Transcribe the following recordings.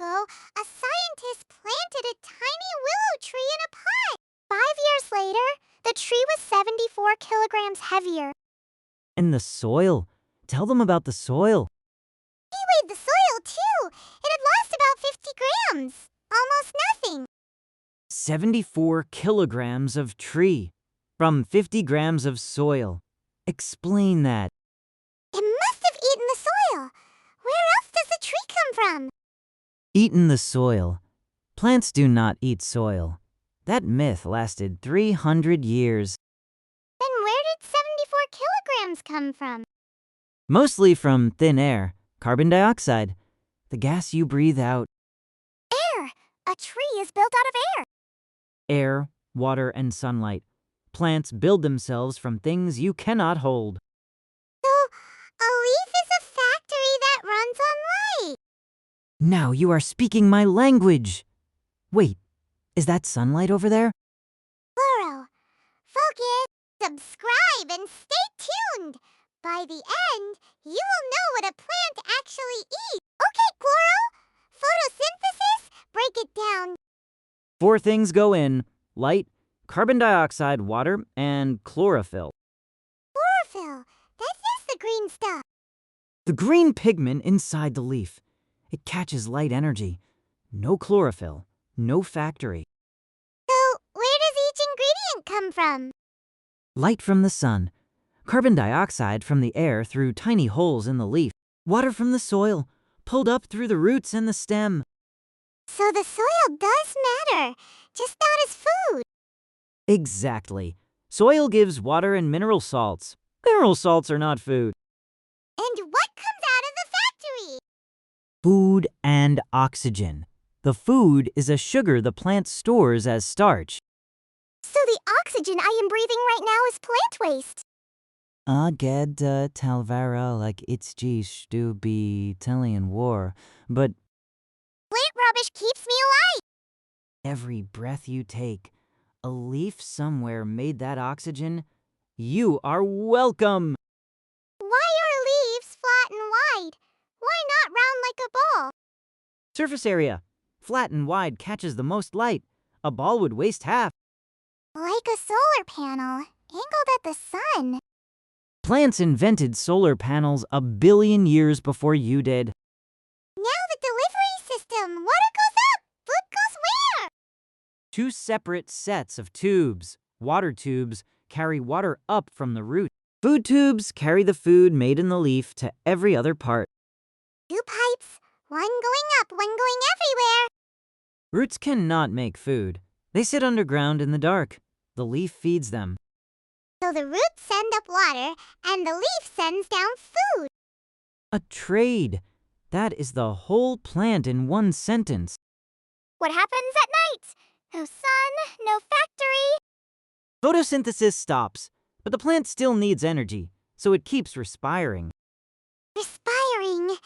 ago, a scientist planted a tiny willow tree in a pot. 5 years later, the tree was 74 kilograms heavier. And the soil. Tell them about the soil. He weighed the soil, too. It had lost about 50 grams. Almost nothing. 74 kilograms of tree from 50 grams of soil. Explain that. It must have eaten the soil. Where else does the tree come from? Eaten the soil. Plants do not eat soil. That myth lasted 300 years. Then where did 74 kilograms come from? Mostly from thin air, carbon dioxide, the gas you breathe out. Air. A tree is built out of air. Air, water, and sunlight. Plants build themselves from things you cannot hold. So, a leaf is a factory that runs on light. Now you are speaking my language. Wait, is that sunlight over there? Chloro. Focus, subscribe, and stay tuned. By the end, you will know what a plant actually eats. Okay, Chloro. Photosynthesis, break it down. 4 things go in: light, carbon dioxide, water, and chlorophyll. Chlorophyll. That is the green stuff. The green pigment inside the leaf. It catches light energy. No chlorophyll, no factory. So, where does each ingredient come from? Light from the sun, carbon dioxide from the air through tiny holes in the leaf, water from the soil, pulled up through the roots and the stem. So the soil does matter, just not as food. Exactly. Soil gives water and mineral salts. Mineral salts are not food. And what comes out of the factory? Food and oxygen. The food is a sugar the plant stores as starch. So the oxygen I am breathing right now is plant waste. Aged talvara like it's gish do be Italian war, but Plant rubbish keeps me alive. every breath you take, a leaf somewhere made that oxygen. You are welcome. Why are leaves flat and wide? Why not round like a ball? Surface area. Flat and wide catches the most light. A ball would waste half. Like a solar panel, angled at the sun. Plants invented solar panels 1 billion years before you did. Now the delivery system. Water goes up. Food goes where? 2 separate sets of tubes. Water tubes carry water up from the root. Food tubes carry the food made in the leaf to every other part. 2 pipes, one going up, one going everywhere. Roots cannot make food. They sit underground in the dark. The leaf feeds them. So the roots send up water, and the leaf sends down food. A trade. That is the whole plant in one sentence. What happens at night? No sun, no factory. Photosynthesis stops, but the plant still needs energy, so it keeps respiring. Respiring.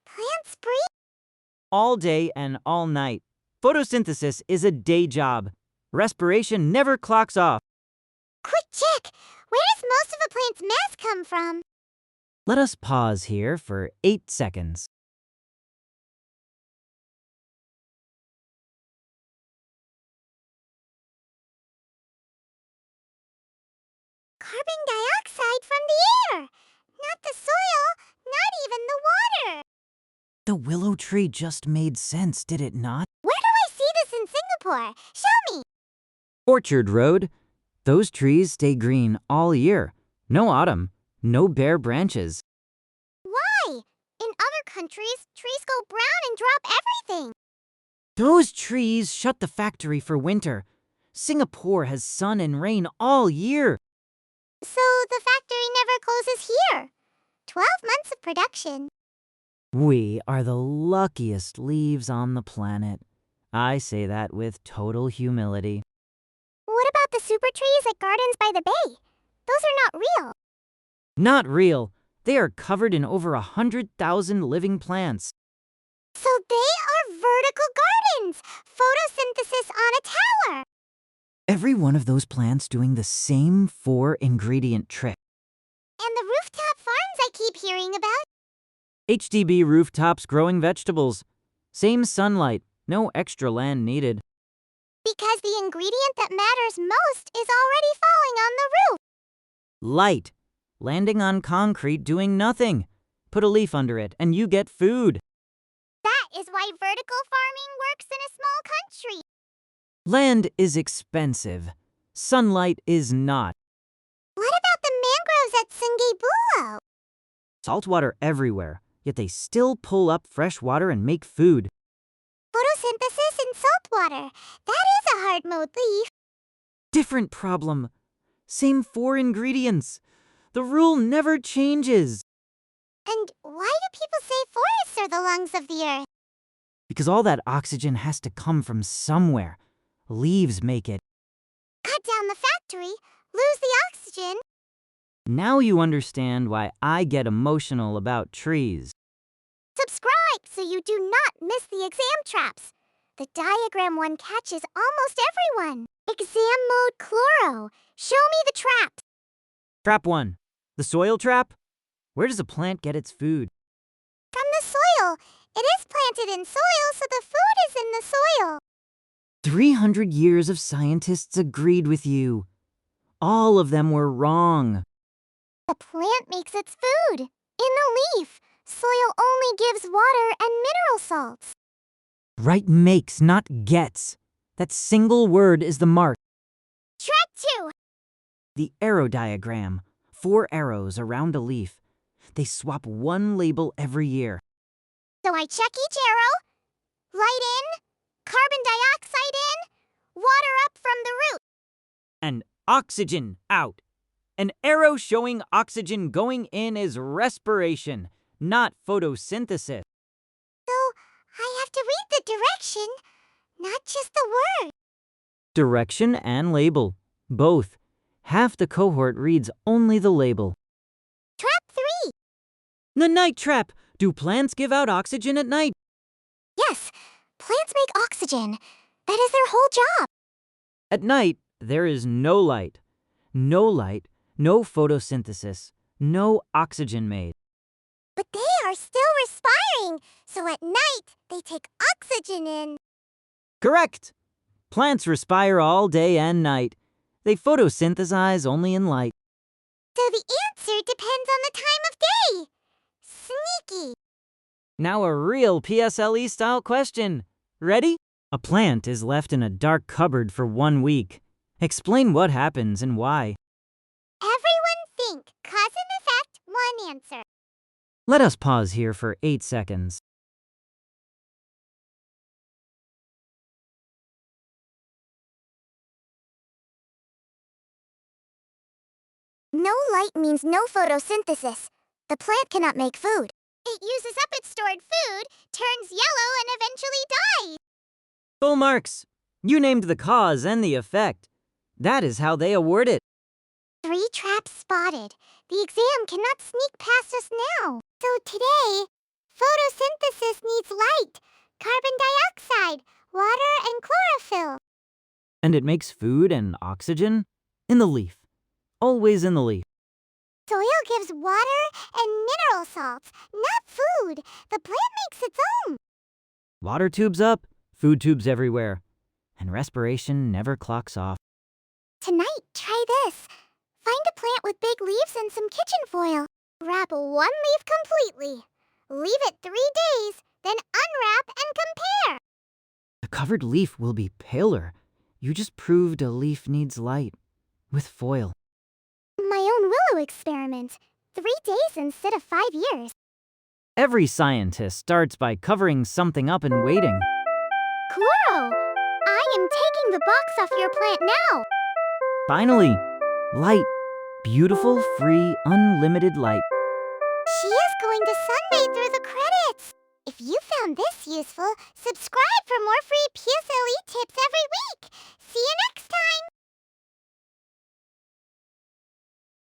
Plants breathe. All day and all night. Photosynthesis is a day job. Respiration never clocks off. Quick check. Where does most of a plant's mass come from? Let us pause here for 8 seconds. Carbon dioxide from the air. Not the soil, not even the water. The willow tree just made sense, did it not? Where do I see this in Singapore? Show me. Orchard Road. Those trees stay green all year. No autumn, no bare branches. Why? In other countries, trees go brown and drop everything. Those trees shut the factory for winter. Singapore has sun and rain all year. So the factory never closes here. 12 months of production. We are the luckiest leaves on the planet. I say that with total humility. What about the super trees at Gardens by the Bay? Those are not real. Not real. They are covered in over 100,000 living plants. So they are vertical gardens. Photosynthesis on a tower. Every one of those plants doing the same 4-ingredient trick. And the rooftop farms I keep hearing about. HDB rooftops growing vegetables. Same sunlight, no extra land needed. Because the ingredient that matters most is already falling on the roof. Light, landing on concrete doing nothing. Put a leaf under it and you get food. That is why vertical farming works in a small country. Land is expensive. Sunlight is not. What about the mangroves at Sungei-Bulow? Saltwater everywhere, yet they still pull up fresh water and make food. Photosynthesis in saltwater. That is a hard mode leaf. Different problem. Same 4 ingredients. The rule never changes. And why do people say forests are the lungs of the earth? Because all that oxygen has to come from somewhere. Leaves make it. Cut down the factory, lose the oxygen. Now you understand why I get emotional about trees. Subscribe so you do not miss the exam traps. The diagram one catches almost everyone. Exam mode Chloro. Show me the traps. Trap 1. The soil trap? Where does a plant get its food? From the soil. It is planted in soil, so the food is in the soil. 300 years of scientists agreed with you. All of them were wrong. The plant makes its food. In the leaf. Soil only gives water and mineral salts. Right makes, not gets. That single word is the mark. Track 2. The arrow diagram. 4 arrows around a leaf. They swap one label every year. So I check each arrow. Light in. Carbon dioxide in. Water up from the root. And oxygen out. An arrow showing oxygen going in is respiration, not photosynthesis. So I have to read the direction, not just the word. Direction and label. Both. Half the cohort reads only the label. Trap 3. The night trap. Do plants give out oxygen at night? Yes, plants make oxygen. That is their whole job. At night, there is no light. No light, no photosynthesis, no oxygen made. But they are still respiring, so at night they take oxygen in. Correct! Plants respire all day and night. They photosynthesize only in light. So the answer depends on the time of day. Sneaky. Now a real PSLE style question. Ready? A plant is left in a dark cupboard for 1 week. Explain what happens and why. Everyone think. Cause and effect, one answer. Let us pause here for 8 seconds. No light means no photosynthesis. The plant cannot make food. It uses up its stored food, turns yellow, and eventually dies. Full marks. You named the cause and the effect. That is how they award it. 3 traps spotted. The exam cannot sneak past us now. So today, photosynthesis needs light, carbon dioxide, water, and chlorophyll. And it makes food and oxygen in the leaf. Always in the leaf. Soil gives water and mineral salts, not food. The plant makes its own. Water tubes up, food tubes everywhere. And respiration never clocks off. Tonight, try this. Find a plant with big leaves and some kitchen foil. Wrap 1 leaf completely. Leave it 3 days, then unwrap and compare. The covered leaf will be paler. You just proved a leaf needs light. With foil. My own willow experiment. 3 days instead of 5 years. Every scientist starts by covering something up and waiting. Chloro! I am taking the box off your plant now. Finally, light. Beautiful, free, unlimited light. She is going to sunbathe through the credits. If you found this useful, subscribe for more free PSLE tips every week. See you next time.